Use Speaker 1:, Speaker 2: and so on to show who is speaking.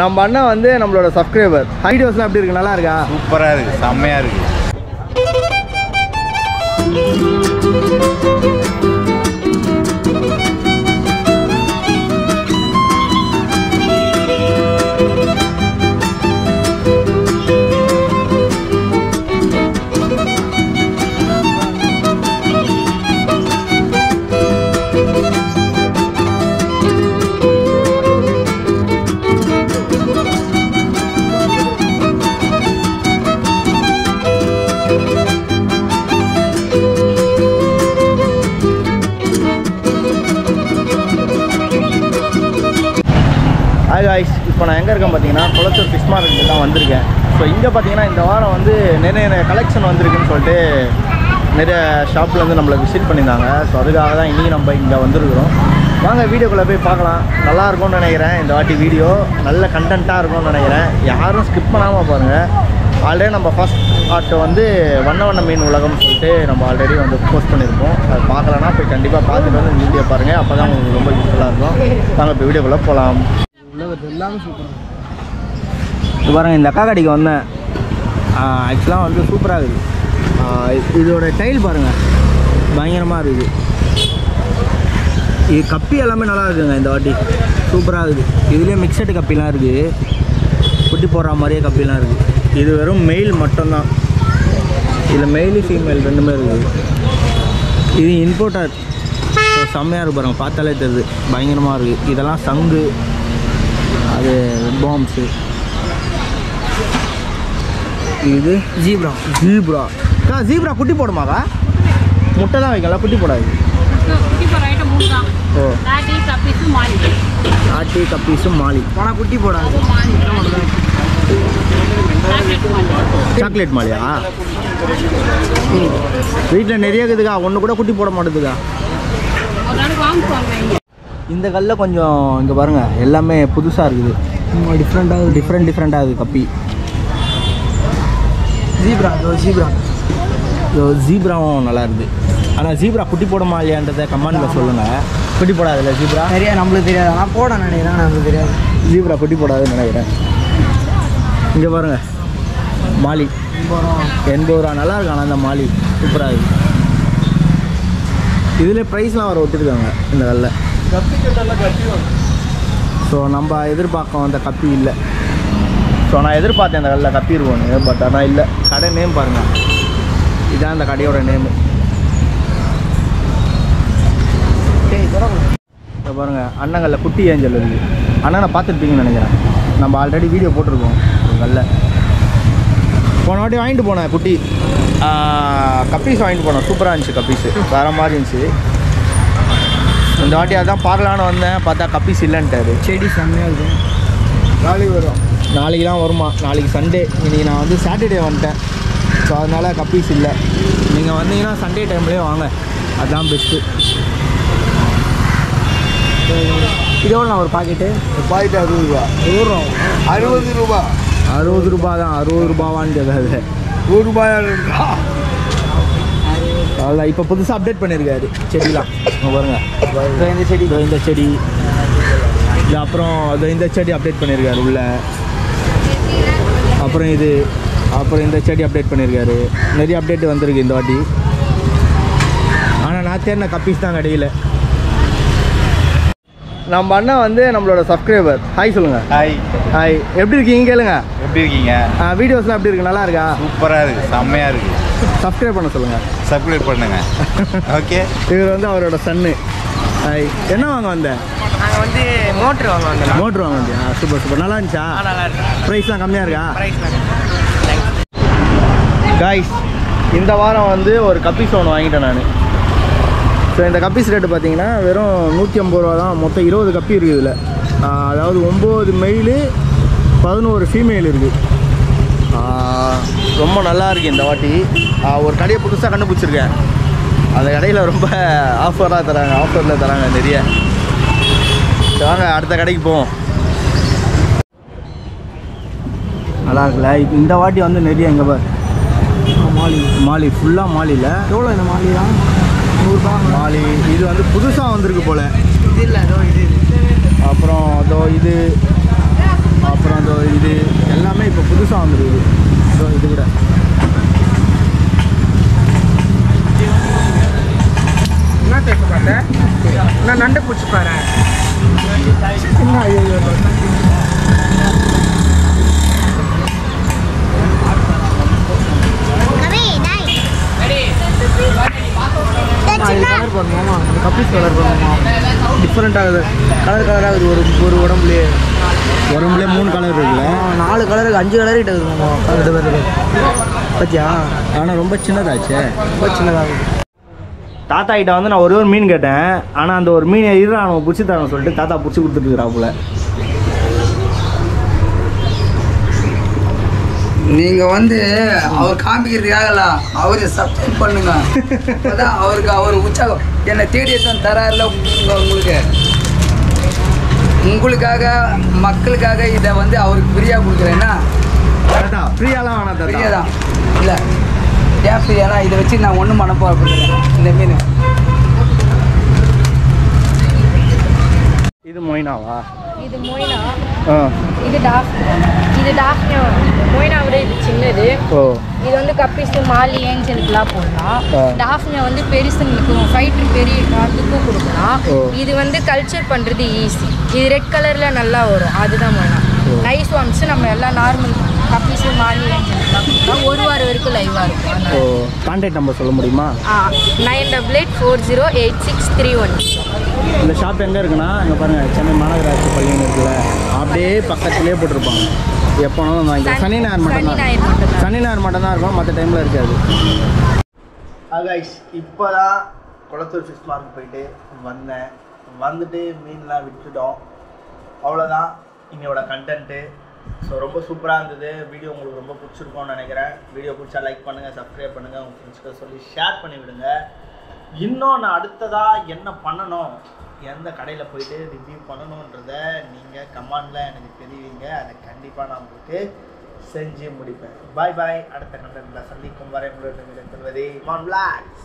Speaker 1: நம்ம அண்ணா வந்து நம்மளோட சப்ஸ்கிரைபர். வீடியோஸ்லாம் எப்படி இருக்கு? நல்லா இருக்கா?
Speaker 2: சூப்பரா இருக்கு, செம்மையா இருக்கு.
Speaker 1: ஹாய் காய்ஸ், இப்போ நான் எங்கே இருக்கேன் பார்த்தீங்கன்னா குளத்தூர் ஃபிஷ் மார்க்கெட்டுக்கு தான் வந்திருக்கேன். ஸோ இங்கே பார்த்தீங்கன்னா இந்த வாரம் வந்து நிறைய கலெக்ஷன் வந்திருக்குன்னு சொல்லிட்டு நிறைய ஷாப்லேருந்து நம்மளை விசிட் பண்ணியிருந்தாங்க. ஸோ அதுக்காக தான் இன்றைக்கி நம்ம இங்கே வந்திருக்கிறோம். வாங்க வீடியோக்குள்ளே போய் பார்க்கலாம். நல்லா இருக்கும்னு நினைக்கிறேன். இந்த வாட்டி வீடியோ நல்ல கண்டென்ட்டாக இருக்கும்னு நினைக்கிறேன். யாரும் ஸ்கிப் பண்ணாமல் பாருங்கள். ஆல்ரெடி நம்ம ஃபஸ்ட் பார்ட் வந்து வண்ண மீன் உலகம்னு சொல்லிட்டு நம்ம ஆல்ரெடி வந்து போஸ்ட் பண்ணியிருக்கோம். அது பார்க்கலன்னா போய் கண்டிப்பாக பார்த்துட்டு வந்து இந்த வீடியோ பாருங்கள். அப்போ தான் உங்களுக்கு ரொம்ப யூஸ்ஃபுல்லாக இருக்கும். வாங்க இப்போ வீடியோக்குள்ளே போகலாம். எல்லாமே சூப்பராக இது பாருங்கள். இந்த அக்கா கடைக்கு வந்தேன். ஆக்சுவலாக வந்து சூப்பராக இருக்குது. இதோட டைல் பாருங்கள், பயங்கரமாக இருக்குது. இது கப்பி எல்லாமே நல்லா இருக்குதுங்க. இந்த வாட்டி சூப்பராக இருக்குது. இதுலேயே மிக்சடு கப்பிலாம் இருக்குது, குட்டி போடுற மாதிரியே கப்பிலாம் இருக்குது. இது வெறும் மெயில் மட்டும்தான். இதில் மெயிலு ஃபீமேல் ரெண்டுமே இருக்குது. இது இம்போர்ட்டர். ஸோ செம்மையாக இருக்குது பாருங்கள், பார்த்தாலே தெரியுது, பயங்கரமாக இருக்குது. இதெல்லாம் சங்கு, அது பாம்ஸு. இது ஜீப்ரா. அக்கா ஜீப்ரா குட்டி போடுமாக்கா? முட்டை தான் வைக்கலாம், குட்டி போடாது. ஓ, நாட்டி கப்பீஸும் மாலி. ஆனால் குட்டி போடாது. சாக்லேட் மாலியா? வீட்டில் நிறைய இருக்குதுக்கா, ஒன்று கூட குட்டி போட மாட்டேதுக்கா. இந்த கல்லில் கொஞ்சம் இங்கே பாருங்கள், எல்லாமே புதுசாக இருக்குது. டிஃப்ரெண்ட்டாக இருக்குது கப்பி. ஜீப்ராவும் நல்லா இருக்குது. ஆனால் ஜீப்ரா குட்டி போடுமா இல்லையான்றதை கமெண்டில் சொல்லுங்கள். குட்டி போடாதுல்ல ஜீப்ரா?
Speaker 3: நிறையா நம்மளுக்கு தெரியாது, ஆனால் போட நினைக்கிறேன், நம்மளுக்கு தெரியாது.
Speaker 1: ஜீப்ரா குட்டி போடாதுன்னு நினைக்கிறேன். இங்கே பாருங்கள், மாலி 80 ரூபா. நல்லா இருக்கு. ஆனால் அந்த மாலி சூப்பராக இருக்குது. இதில் ப்ரைஸ்லாம் வர ஒத்துருக்காங்க இந்த கல்ல. ஸோ நம்ம எதிர்பார்க்கோம் அந்த கப்பி இல்லை. ஸோ நான் எதிர்பார்த்தேன் அந்த கல்லில் கப்பி இருக்கும்னு, பட் ஆனால் இல்லை. கடை நேம் பாருங்கள், இதுதான் அந்த கடையோட நேமு. இப்போ பாருங்கள், அண்ணங்கல்ல குட்டி ஏஞ்சல் இருக்குது. அண்ணனை பார்த்துருப்பீங்கன்னு நினைக்கிறேன். நம்ம ஆல்ரெடி வீடியோ போட்டிருக்கோம் கல்ல. போன வாட்டி வாங்கிட்டு போனேன் குட்டி கப்பீஸ் வாங்கிட்டு போனோம். சூப்பராக இருந்துச்சு கப்பீஸு, வேறு மாதிரி இருந்துச்சு. இந்த வாட்டி அதான் பார்க்கலான்னு வந்தேன், பார்த்தா கப்பீஸ் இல்லைன்ட்டாரு.
Speaker 3: செடி செம்மையாக இருக்கும்.
Speaker 1: நாளைக்கு வரும். நாளைக்கு தான் வருமா? நாளைக்கு சண்டே. இன்றைக்கி நான் வந்து சாட்டர்டே வந்துட்டேன். ஸோ அதனால் கப்பீஸ் இல்லை. நீங்கள் வந்தீங்கன்னா சண்டே டைம்லேயே வாங்க, அதுதான் பெஸ்ட்டு.
Speaker 3: இதோட நான் ஒரு பாக்கெட்டு
Speaker 1: 60 ரூபா.
Speaker 2: 60 ரூபா.
Speaker 1: 60 ரூபா தான். 60 ரூபாவான்னு கேட்காது,
Speaker 2: 100 ரூபாயா இருக்கா?
Speaker 1: அதான் இப்போ புதுசாக அப்டேட் பண்ணியிருக்காரு செடிலாம். பாருங்கள்,
Speaker 3: இந்த செடி
Speaker 1: இந்த செடி இது, அப்புறம் இந்த செடி அப்டேட் பண்ணியிருக்காரு உள்ள. அப்புறம் இது, அப்புறம் இந்த செடி அப்டேட் பண்ணியிருக்காரு. நிறைய அப்டேட் வந்திருக்கு இந்த வாட்டி. ஆனால் நான் தேடின கப்பீஸ் தான் கிடையில. நம்ம அண்ணா வந்து நம்மளோட சப்ஸ்கிரைபர். ஹாய் சொல்லுங்கள். ஹாய், எப்படி இருக்கீங்க கேளுங்க.
Speaker 2: எப்படி இருக்கீங்க?
Speaker 1: வீடியோஸ்லாம் எப்படி இருக்கு? நல்லா இருக்கா?
Speaker 2: சூப்பரா இருக்கு, செம்மையா இருக்கு.
Speaker 1: சப்ஸ்கிரைப் பண்ண சொல்லுங்கள்.
Speaker 2: சப்ஸ்கிரைப் பண்ணுங்க. ஓகே.
Speaker 1: இவர் வந்து அவரோட சன்னு. ஹாய், என்ன வாங்க வந்தேன்?
Speaker 3: நாங்கள் வந்து மோட்ரு வாங்க வந்தோம்.
Speaker 1: மோட்ரு வாங்க வந்தியா? சூப்பர். நல்லா இருந்துச்சா?
Speaker 3: நல்லா இருக்கு.
Speaker 1: ப்ரைஸ்லாம் கம்மியாக இருக்கா? காய்ஸ், இந்த வாரம் வந்து ஒரு கப்பீஸ் ஒன்று வாங்கிட்டேன் நான். ஸோ இந்த கப்பீஸ் ரேட்டு பார்த்தீங்கன்னா வெறும் 150 ரூபா தான். மொத்தம் 20 கப்பி இருக்குது இதில். அதாவது 9 மெயிலு 11 ஃபீமேல் இருக்குது. ரொம்ப நல்லா இருக்குது இந்த வாட்டி. ஒரு கடையை புதுசாக கண்டுபிடிச்சிருக்கேன். அந்த கடையில் ரொம்ப ஆஃபராக தராங்க, ஆஃபரில் தராங்க நிறைய. வாங்க அடுத்த கடைக்கு போவோம். நல்லா இருக்குல்ல? இப்போ இந்த வாட்டி வந்து நிறைய எங்கே பார் மாலி ஃபுல்லாக மாலியில்.
Speaker 3: எவ்வளோ இந்த மாலி தான்? 100 ரூபா
Speaker 1: மாலி. இது வந்து புதுசாக வந்திருக்கு போல்.
Speaker 3: இது இல்லை, அதோ இது.
Speaker 1: அப்புறம் அதோ இது, அப்புறம்
Speaker 3: டிஃப்ரெண்ட் ஆகுது, கலர் கலர் ஆகுது. ஒரு உடம்புலேயே
Speaker 1: உடம்புலேயே 3 கலர் இருக்குல்ல,
Speaker 3: 4 கலருக்கு 5 கலர் கிட்ட இருக்குது. 2 பேருக்கு பார்த்தியா?
Speaker 1: ஆனால் ரொம்ப சின்னதாச்சே,
Speaker 3: ரொம்ப சின்னதாகுது.
Speaker 1: தாத்தா கிட்ட வந்து நான் ஒரு மீன் கேட்டேன். ஆனால் அந்த ஒரு மீன் இருறான் அவன் பிடிச்சி தரணும் சொல்லிட்டு தாத்தா பிடிச்சி கொடுத்துட்டுருக்குறாப்புல.
Speaker 4: நீங்கள் வந்து அவர் காமிக்கிறதுக்காகல அவரை சப்ஸ்கிரைப் பண்ணுங்க. அதான் அவருக்கு அவர் உற்சாகம் என்னை தேடி எடுத்து தராருல உங்களுக்காக மக்களுக்காக இதை வந்து அவருக்கு ஃப்ரீயாக கொடுக்குறேன்னா
Speaker 1: தாத்தா ஃப்ரீயாலாம் வேணாம் தாத்தா.
Speaker 4: ஃப்ரீயாக தான் இல்லை ஏன் ஃப்ரீயானா இதை வச்சு நான் ஒன்றும் பண்ண போகிறேன். இந்த மீன்
Speaker 1: இது மொய்னாவா?
Speaker 5: இது மொய்னா,
Speaker 1: ஆ
Speaker 5: இது டாஃப்னியா. மொய்னா விட இது சின்னது.
Speaker 1: ஓ
Speaker 5: இது வந்து கப்பீஸு, மாலி, ஏஞ்சலுக்குலாம் போடலாம்.
Speaker 1: ஆ.
Speaker 5: டாஃப்னியா வந்து பெருசுங்களுக்கும் ஃபைட்ரு பெரிய அதுக்கும் கொடுக்கலாம்.
Speaker 1: ஓ. இது
Speaker 5: வந்து கல்ச்சர் பண்ணுறது ஈஸி. இது ரெட் கலரில் நல்லா வரும், அதுதான் மொய்னா. நைஸ் ஒன்ஸ் நம்ம எல்லாம் நார்மல் கப்பீஸு, மாலி, ஏஞ்சலுக்குலாம் கொடுக்கலாம். 1 வாரம் வரைக்கும் லைவாக இருக்கும்.
Speaker 1: ஓ கான்டாக்ட் நம்பர் சொல்ல முடியுமா?
Speaker 5: 9884086331.
Speaker 1: இந்த ஷாப் எங்கே இருக்குன்னா இங்கே பாருங்கள், சென்னை மாநகராட்சி பள்ளின்னு இருக்குல்ல, அப்படியே பக்கத்துலேயே போட்டிருப்பாங்க. எப்போனாலும் வாங்கி சனி ஞாயிறு மட்டும்தான் இருக்கும், மற்ற டைமில் இருக்காது. இப்போ தான் குளத்தூர் ஃபிஷ் மார்க்கெட் போயிட்டு வந்துட்டு மீன்லாம் விட்டுட்டோம். அவ்வளோதான் இன்னையோட கண்டென்ட்டு. ஸோ ரொம்ப சூப்பராக இருந்தது. வீடியோ உங்களுக்கு ரொம்ப பிடிச்சிருக்கோன்னு நினைக்கிறேன். வீடியோ பிடிச்சா லைக் பண்ணுங்கள், சப்ஸ்கிரைப் பண்ணுங்கள், உங்கள் ஃப்ரெண்ட்ஸ்க்கு சொல்லி ஷேர் பண்ணி விடுங்க. இன்னும் நான் அடுத்ததாக என்ன பண்ணணும், எந்த கடையில் போயிட்டு ரிவ்யூ பண்ணணுன்றத நீங்கள் கமெண்டில் எனக்கு தெரிவிங்க. அதை கண்டிப்பாக நான் உங்களுக்கு செஞ்சு முடிப்பேன். பாய் பாய். அடுத்த கண்டென்ட்டில் சந்திக்கும் வரை உங்களிடம் சொல்வதே மான் பிளாக்ஸ்.